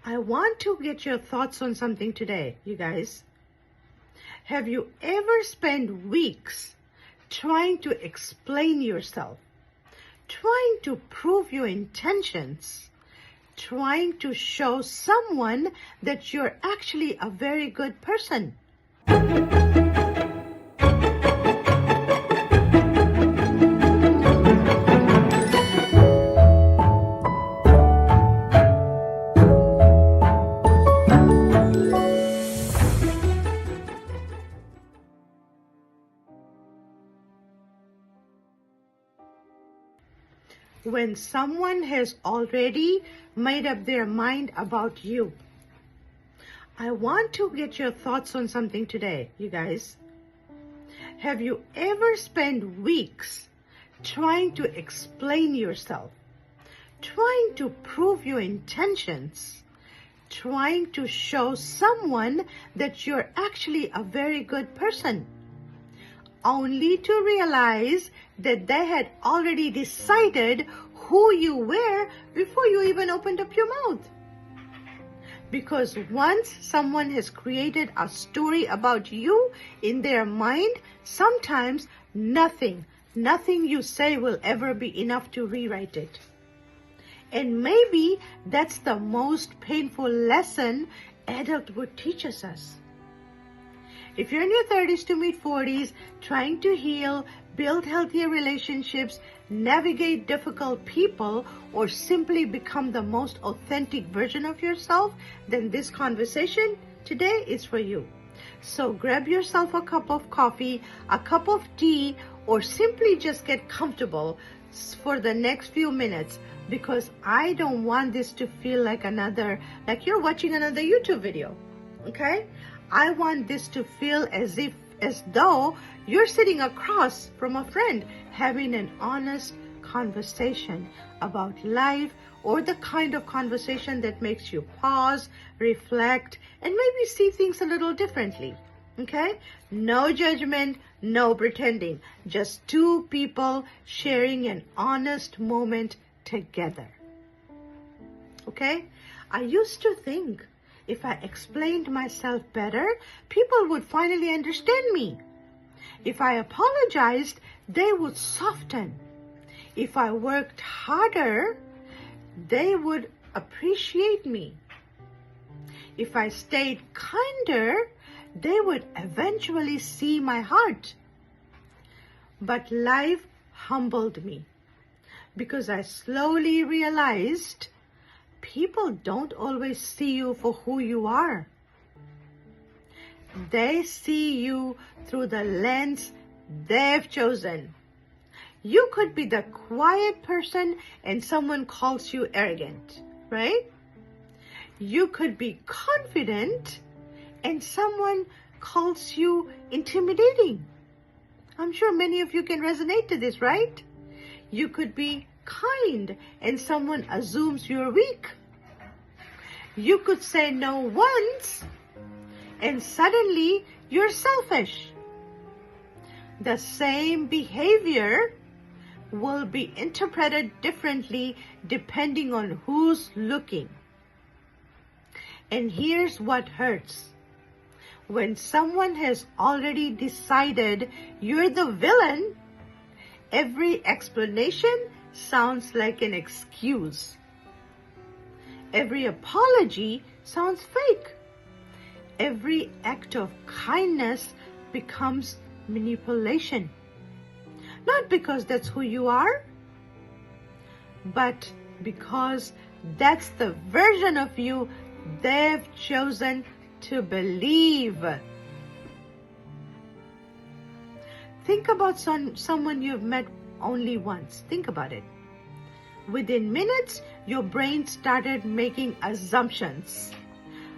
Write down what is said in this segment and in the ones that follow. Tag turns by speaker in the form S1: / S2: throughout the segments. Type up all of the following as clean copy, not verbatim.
S1: I want to get your thoughts on something today, you guys. Have you ever spent weeks trying to explain yourself, trying to prove your intentions, trying to show someone that you're actually a very good person? When someone has already made up their mind about you. I want to get your thoughts on something today, you guys. Have you ever spent weeks trying to explain yourself, trying to prove your intentions, trying to show someone that you're actually a very good person, only to realize that they had already decided who you were before you even opened up your mouth? Because once someone has created a story about you in their mind, sometimes nothing you say will ever be enough to rewrite it. And maybe that's the most painful lesson adulthood teaches us. If you're in your 30s to mid-40s, trying to heal, build healthier relationships, navigate difficult people, or simply become the most authentic version of yourself, then this conversation today is for you. So grab yourself a cup of coffee, a cup of tea, or simply just get comfortable for the next few minutes, because I don't want this to feel like you're watching another YouTube video, okay? I want this to feel as though you're sitting across from a friend having an honest conversation about life, or the kind of conversation that makes you pause, reflect, and maybe see things a little differently. Okay? No judgment, no pretending. Just two people sharing an honest moment together. Okay? I used to think if I explained myself better, people would finally understand me. If I apologized, they would soften. If I worked harder, they would appreciate me. If I stayed kinder, they would eventually see my heart. But life humbled me, because I slowly realized people don't always see you for who you are. They see you through the lens they've chosen. You could be the quiet person and someone calls you arrogant, right? You could be confident and someone calls you intimidating. I'm sure many of you can resonate to this, right? You could be kind and someone assumes you're weak. You could say no once and suddenly you're selfish. The same behavior will be interpreted differently depending on who's looking. And here's what hurts. When someone has already decided you're the villain, every explanation sounds like an excuse. Every apology sounds fake. Every act of kindness becomes manipulation. Not because that's who you are, but because that's the version of you they've chosen to believe. Think about someone you've met only once. Think about it. Within minutes, your brain started making assumptions.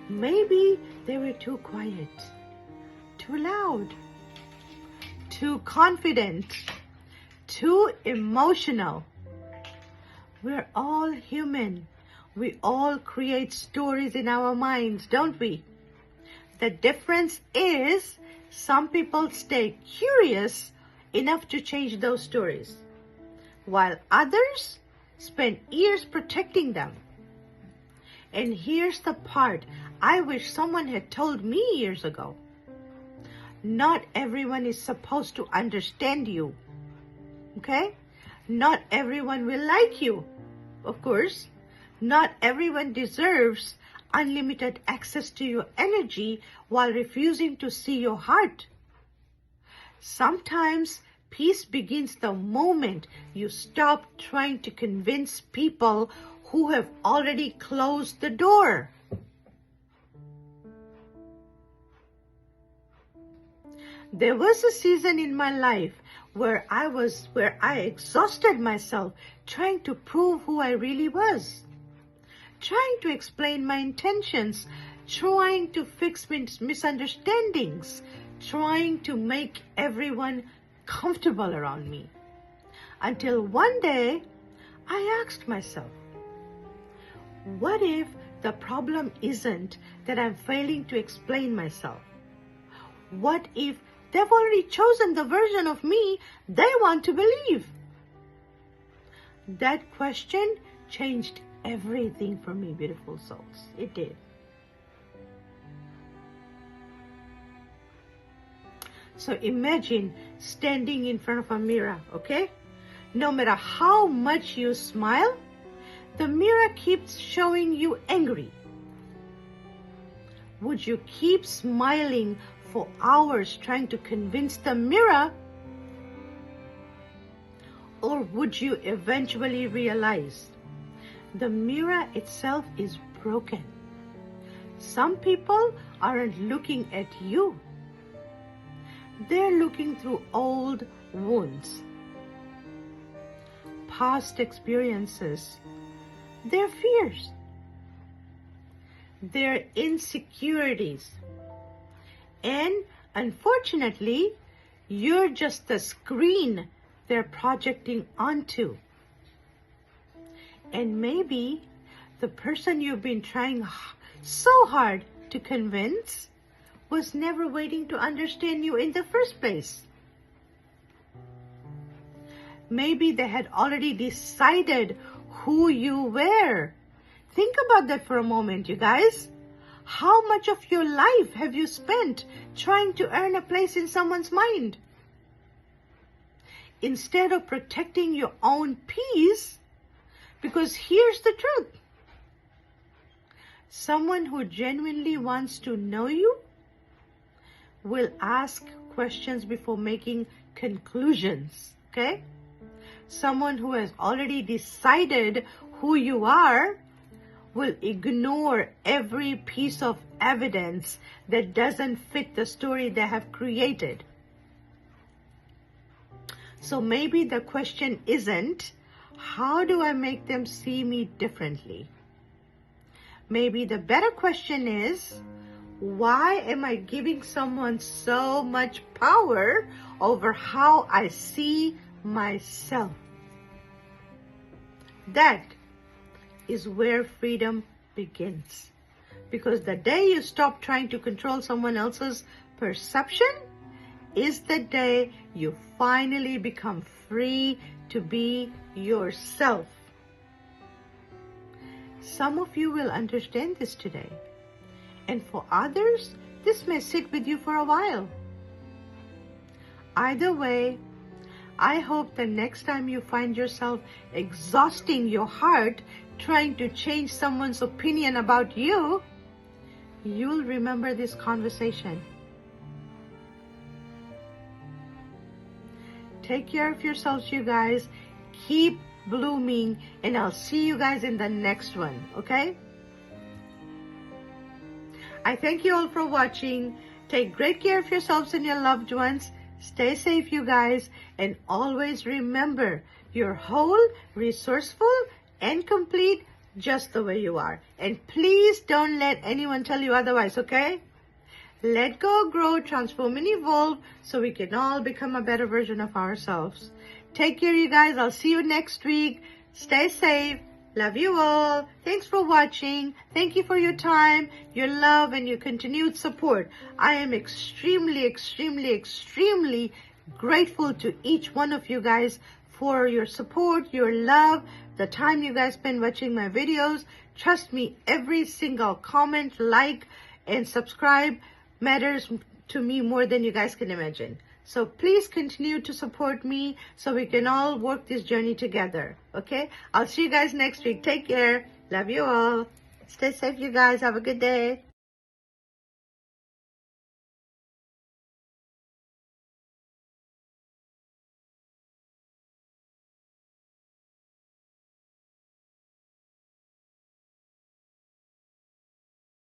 S1: Maybe they were too quiet, too loud, too confident, too emotional. We're all human. We all create stories in our minds, don't we? The difference is some people stay curious enough to change those stories, while others spend years protecting them. And here's the part I wish someone had told me years ago. Not everyone is supposed to understand you. Okay? Not everyone will like you. Of course, not everyone deserves unlimited access to your energy while refusing to see your heart. Sometimes peace begins the moment you stop trying to convince people who have already closed the door. There was a season in my life where I exhausted myself trying to prove who I really was, trying to explain my intentions, trying to fix misunderstandings, trying to make everyone comfortable around me. Until one day, I asked myself, what if the problem isn't that I'm failing to explain myself? What if they've already chosen the version of me they want to believe? That question changed everything for me, beautiful souls. It did. So imagine standing in front of a mirror, okay? No matter how much you smile, the mirror keeps showing you angry. Would you keep smiling for hours trying to convince the mirror? Or would you eventually realize the mirror itself is broken? Some people aren't looking at you. They're looking through old wounds, past experiences, their fears, their insecurities. And unfortunately, you're just the screen they're projecting onto. And maybe the person you've been trying so hard to convince was never waiting to understand you in the first place. Maybe they had already decided who you were. Think about that for a moment, you guys. How much of your life have you spent trying to earn a place in someone's mind? Instead of protecting your own peace, because here's the truth. Someone who genuinely wants to know you will ask questions before making conclusions, okay? Someone who has already decided who you are will ignore every piece of evidence that doesn't fit the story they have created. So maybe the question isn't, how do I make them see me differently? Maybe the better question is, why am I giving someone so much power over how I see myself? That is where freedom begins. Because the day you stop trying to control someone else's perception is the day you finally become free to be yourself. Some of you will understand this today. And for others, this may sit with you for a while. Either way, I hope the next time you find yourself exhausting your heart trying to change someone's opinion about you, you'll remember this conversation. Take care of yourselves, you guys. Keep blooming, and I'll see you guys in the next one, okay? I thank you all for watching. Take great care of yourselves and your loved ones. Stay safe, you guys. And always remember, you're whole, resourceful, and complete just the way you are. And please don't let anyone tell you otherwise, okay? Let go, grow, transform, and evolve so we can all become a better version of ourselves. Take care, you guys. I'll see you next week. Stay safe. Love you all. Thanks for watching. Thank you for your time, your love, and your continued support. I am extremely, extremely, extremely grateful to each one of you guys for your support, your love, the time you guys spend watching my videos. Trust me, every single comment, like, and subscribe matters to me more than you guys can imagine. So please continue to support me so we can all work this journey together. Okay? I'll see you guys next week. Take care. Love you all. Stay safe, you guys. Have a good day.